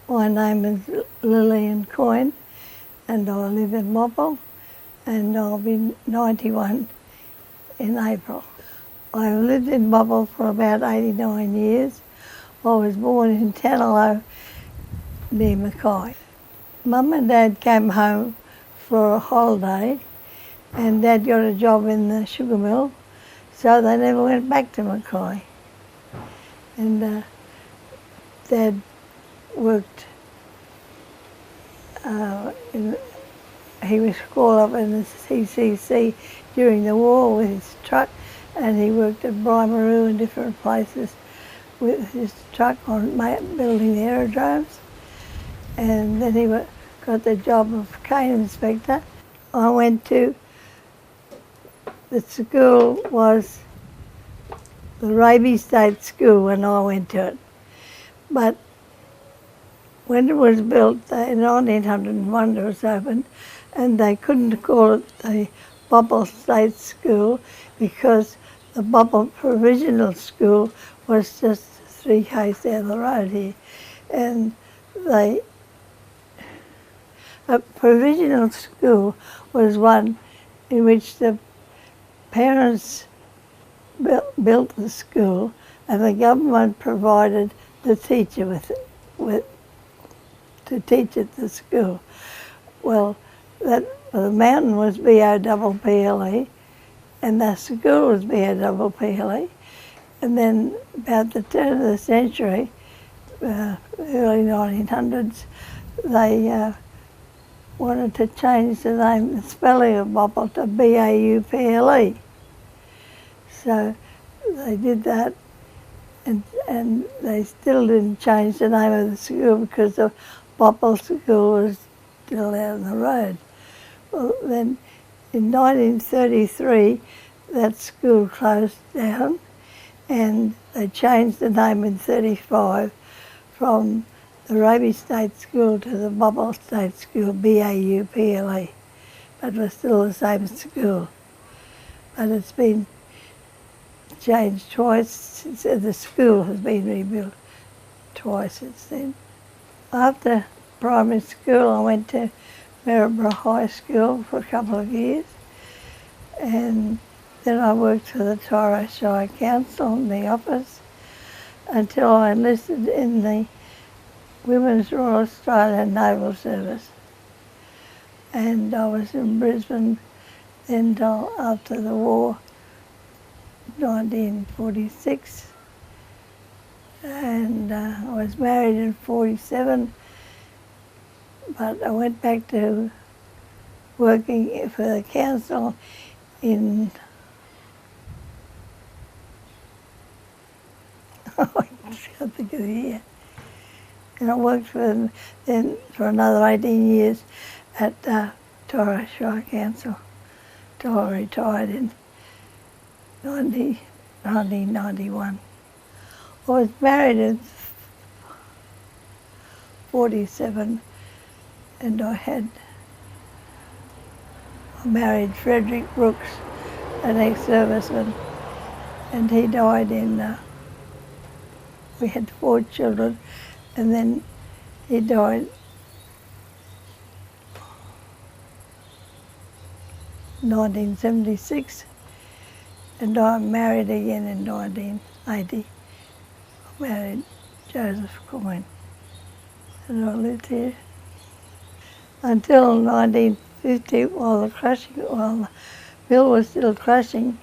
My name is Lillian Coyne and I live in Bauple and I'll be 91 in April. I've lived in Bauple for about 89 years. I was born in Tanalo near Mackay. Mum and Dad came home for a holiday and Dad got a job in the sugar mill, so they never went back to Mackay. And Dad worked, he was called up in the CCC during the war with his truck, and he worked at Brimaroo and different places with his truck on building the aerodromes. And then he got the job of cane inspector. I went to, the school was the Raby State School when I went to it. But when it was built, in 1901 it was opened, and they couldn't call it the Bauple State School because the Bauple Provisional School was just 3 k's down the road here. And a provisional school was one in which the parents built the school and the government provided the teacher to teach at the school. Well, the mountain was Bauple and the school was Bauple. And then about the turn of the century, early 1900s, they wanted to change the name, the spelling of Bauple to Bauple. So they did that, and they still didn't change the name of the school because the Bauple School was still out on the road. Well, then in 1933, that school closed down, and they changed the name in 1935 from the Raby State School to the Bauple State School, Bauple, but it was still the same school. But it's been changed twice since the school has been rebuilt twice since then. After primary school, I went to Maryborough High School for a couple of years, and then I worked for the Tyro Shire Council in the office until I enlisted in the Women's Royal Australian Naval Service. And I was in Brisbane then until after the war, 1946. And I was married in 47, but I went back to working for the council in I can't think of the year. And I worked for them then for another 18 years at Tyro Shire Council till I retired in 1991. I was married in 47 and I married Frederick Brooks, an ex-serviceman, and he died in, we had 4 children, and then he died in 1976, and I married again in 1980. I married Joseph Coyne, and I lived here until 1950 while the mill was still crushing.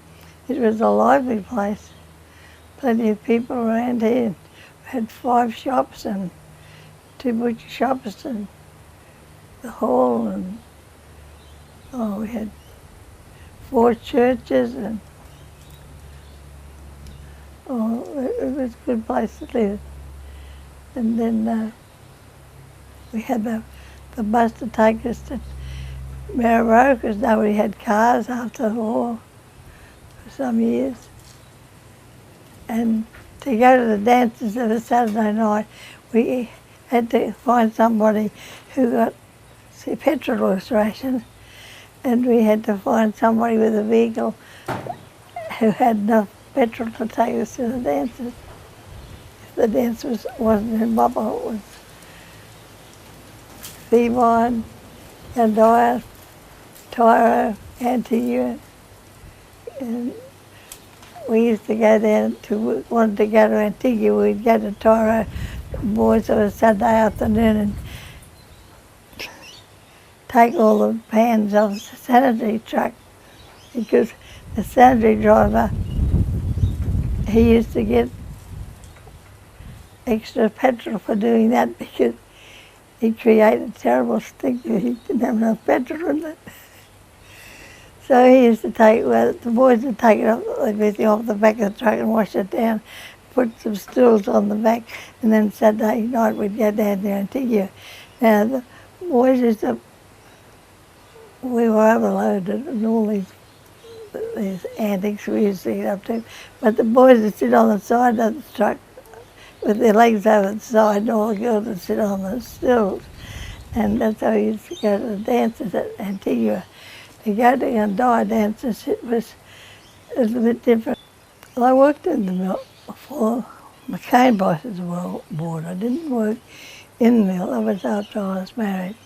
It was a lively place, plenty of people around here. We had 5 shops and 2 butcher shops and the hall, and we had 4 churches, and it was a good place to live. And then we had the bus to take us to Maryborough because nobody had cars after the war for some years. And to go to the dances of a Saturday night, we had to find somebody who got petrol illustration, and we had to find somebody with a vehicle who had enough petrol to take us to the dances. If the dance wasn't in Bauple, it was Piedmont, Andoya, Tyro, Antigua, and we used to go down to, wanted to go to Antigua, we'd go to Tyro, boys on a Sunday afternoon and take all the pans off the sanitary truck, because the sanitary driver, he used to get extra petrol for doing that because he created terrible stink because he didn't have enough petrol in it. So he used to take, well, the boys would take it off, everything off the back of the truck and wash it down, put some stools on the back, and then Saturday night we'd go down there and Antigua. Now the boys used to, we were overloaded and all these antics we used to get up to, but the boys would sit on the side of the truck with their legs over the side, and all the girls would sit on the stools. And that's how we used to go to the dances at Antigua. To go to Andoya dances, it was a little bit different. Well, I worked in the mill before the cane prices were born. I didn't work in the mill, that was after I was married.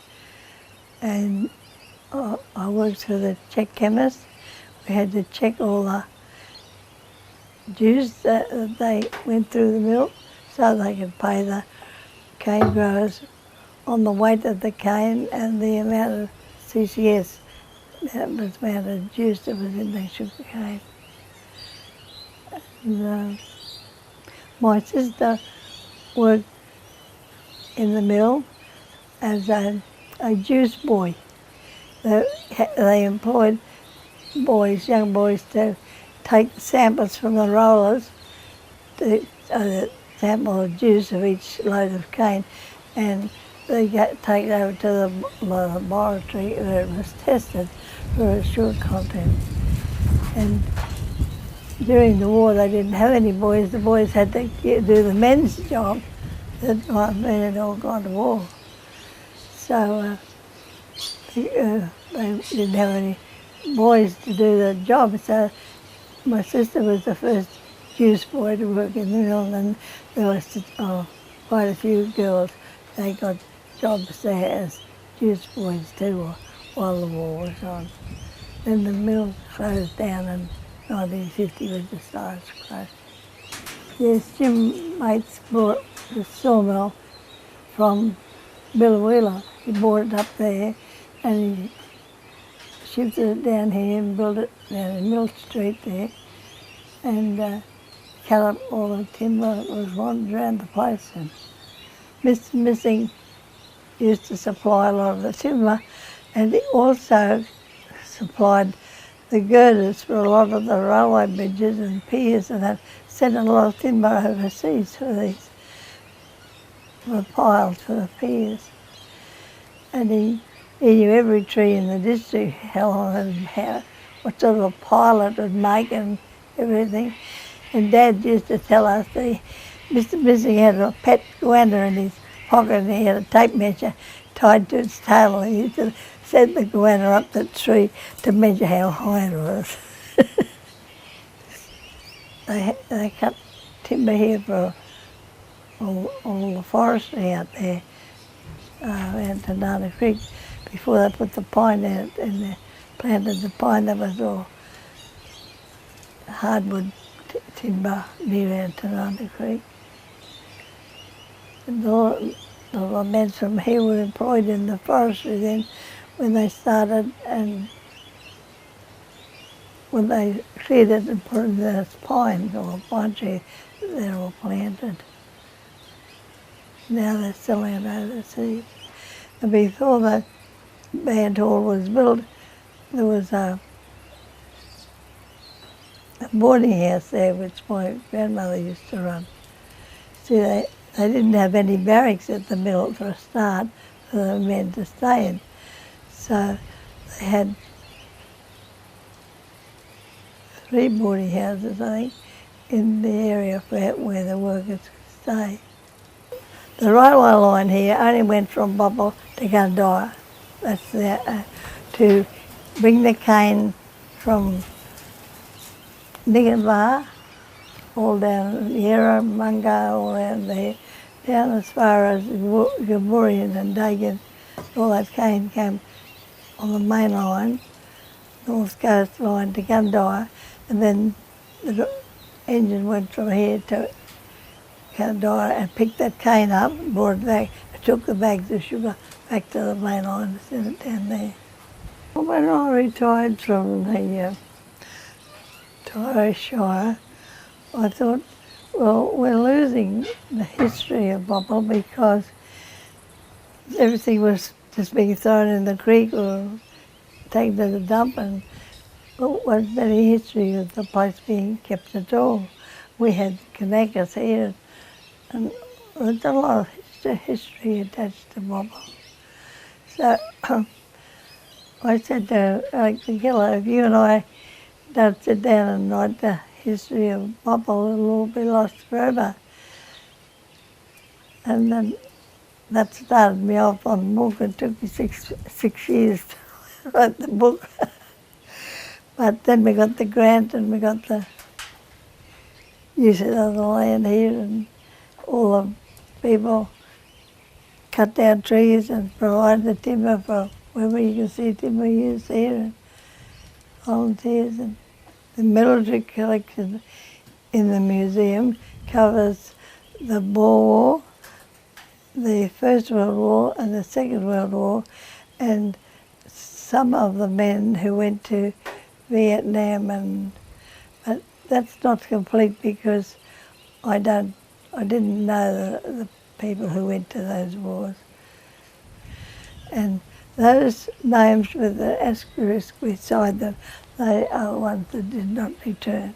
And I worked for the check chemist. We had to check all the dues that they went through the mill so they could pay the cane growers on the weight of the cane and the amount of CCS, that was the amount of juice that was in the sugar cane. And, my sister worked in the mill as a juice boy. They employed boys, young boys, to take samples from the rollers, to sample the juice of each load of cane, and they take it over to the laboratory where it was tested for its sugar content. And during the war they didn't have any boys. The boys had to do the men's job. The men had all gone to war. So they didn't have any boys to do the job. So my sister was the first juice boy to work in the mill, and there was quite a few girls. They got jobs there as juice boys too while the war was on. Then the mill closed down in 1950 with the stars crushed. Yes, Jim Mates bought the sawmill from Bill Wheeler. He bought it up there and he shifted it down here and built it down in Mill Street there, and cut up all the timber that was wanted around the place. And Mr. Missing used to supply a lot of the timber, and he also supplied the girders for a lot of the railway bridges and piers, and that sent a lot of timber overseas for these, the piles for the piers. And he knew every tree in the district, how long and what sort of a pile it would make and everything. And Dad used to tell us that Mr. Missing had a pet goanna in his pocket, and he had a tape measure tied to its tail. He used to send the goanna up the tree to measure how high it was. They cut timber here for all the forestry out there around Tanana Creek. Before they put the pine out and they planted the pine, that was all hardwood timber near Tanana Creek. And all the men from here were employed in the forestry then when they started, and when they cleared it and put in those pines or pine trees, they're all planted. Now they're still out overseas. And before the band hall was built, there was a boarding house there which my grandmother used to run. See, they didn't have any barracks at the mill for a start for the men to stay in. So they had 3 boarding houses, I think, in the area where the workers could stay. The railway line here only went from Bauple to Andoya. That's to bring the cane from Naval, all down Yarra, Munga, all down there, down as far as Gaburian and Dagan, all that cane came on the main line, North Coast line to Gundyre, and then the engine went from here to Gundyre and picked that cane up and brought it back and took the bags of sugar back to the main line and sent it down there. When I retired from the Torres Shire, I thought, well, we're losing the history of Bauple because everything was just being thrown in the creek or taken to the dump, and there wasn't any history of the place being kept at all. We had Kanakas here, and there's a lot of history attached to Bauple. So I said to Alex McGillow, if you and I don't sit down and write the history of Bauple, it'll all be lost forever. And then that started me off on the book. It took me six years to write the book. But then we got the grant and we got the use of the land here, and all the people cut down trees and provide the timber for wherever you can see timber used here, and volunteers. And the military collection in the museum covers the Boer War, the First World War and the Second World War, and some of the men who went to Vietnam, but that's not complete because I didn't know the people who went to those wars. And those names with the asterisk beside them, they are the ones that did not return.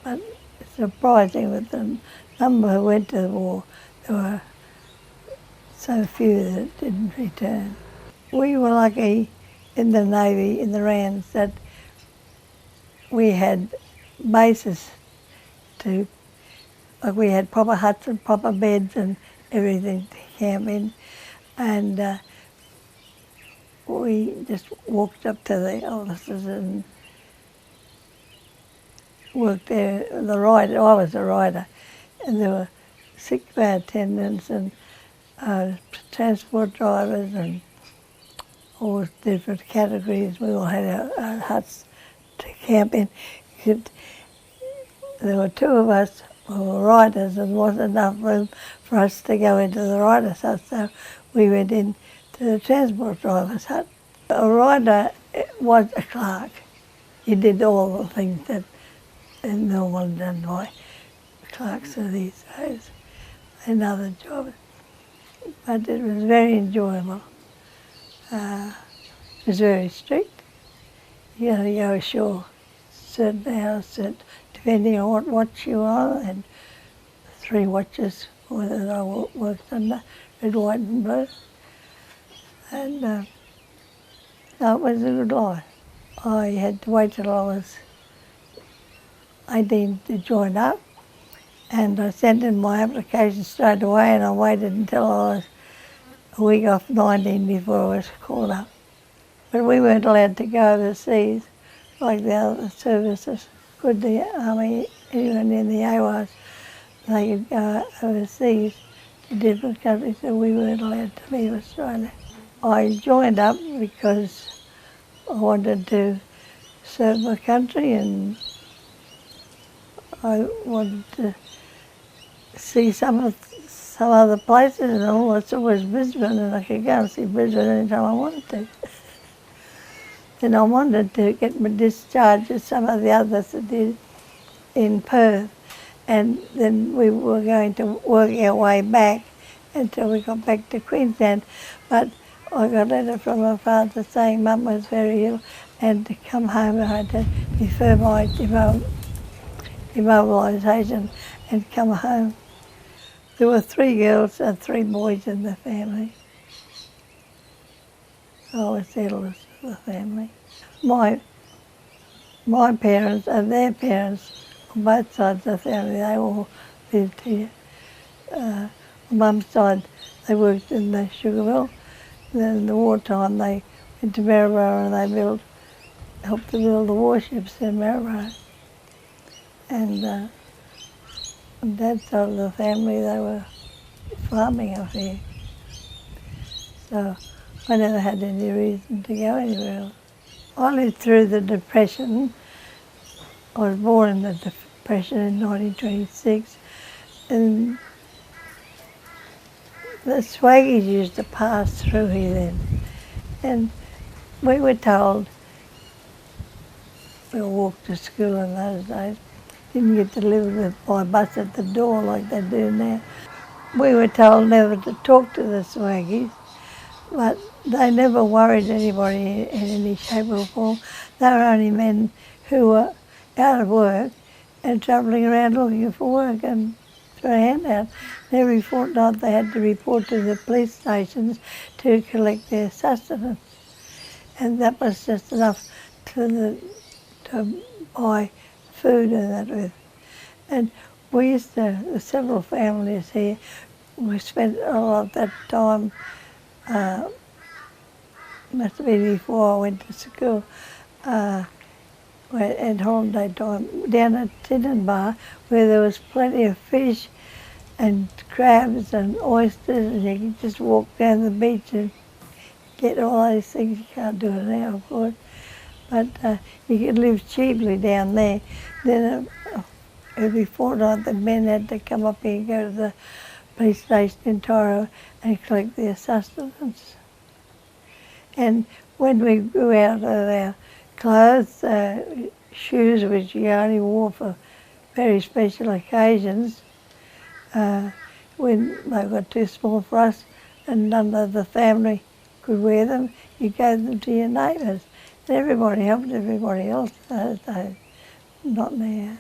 But it's surprising with the number who went to the war, there were so few that didn't return. We were lucky in the Navy, in the Rands, that we had bases to, like we had proper huts and proper beds and everything to camp in, and we just walked up to the offices and worked there. The rider, I was a rider, and there were sick bay attendants and transport drivers and all different categories. We all had our huts to camp in. There were two of us who were riders, and wasn't enough room for us to go into the rider's hut, so we went in to the transport driver's hut. A rider was a clerk. He did all the things that are normally done by clerks of these days and other jobs. But it was very enjoyable. It was very strict. You had to go ashore certain hours, depending on what watch you were on, and 3 watches that I worked under, red, white and blue. And no, it was a good life. I had to wait till I was 18 to join up, and I sent in my application straight away, and I waited until I was a week off 19 before I was called up. But we weren't allowed to go overseas like the other services. Could the Army, anyone in the AWAS, they could go overseas to different countries, so we weren't allowed to leave Australia. I joined up because I wanted to serve my country, and I wanted to see some other places, and all I saw was Brisbane, and I could go and see Brisbane anytime I wanted to. Then I wanted to get my discharge as some of the others that did in Perth, and then we were going to work our way back until we got back to Queensland. But I got a letter from my father saying Mum was very ill and to come home, and I had to defer my demobilisation and come home. There were 3 girls and 3 boys in the family. I was the eldest of the family. My parents and their parents, on both sides of the family, they all lived here. On Mum's side, they worked in the sugar mill. Then in the wartime, they went to Maryborough and they helped to build the warships in Maryborough. And on Dad's side of the family, they were farming up here. So I never had any reason to go anywhere else. I lived through the Depression. I was born in the Depression in 1926, and the swaggies used to pass through here then. And we were told, we walked to school in those days, didn't get delivered by bus at the door like they do now. We were told never to talk to the swaggies, but they never worried anybody in any shape or form. They were only men who were out of work and travelling around looking for work and for a handout. Every fortnight they had to report to the police stations to collect their sustenance. And that was just enough to buy food and that with. And we used to, there's several families here, we spent a lot of that time, must have been before I went to school, at holiday time, down at Tinenbar, where there was plenty of fish and crabs and oysters, and you could just walk down the beach and get all those things. You can't do it now, of course, but you could live cheaply down there. Then every fortnight the men had to come up here and go to the police station in Toro and collect their sustenance. And when we grew out of our clothes, shoes which you only wore for very special occasions, when they got too small for us and none of the family could wear them, you gave them to your neighbours. And everybody helped everybody else those days, not now.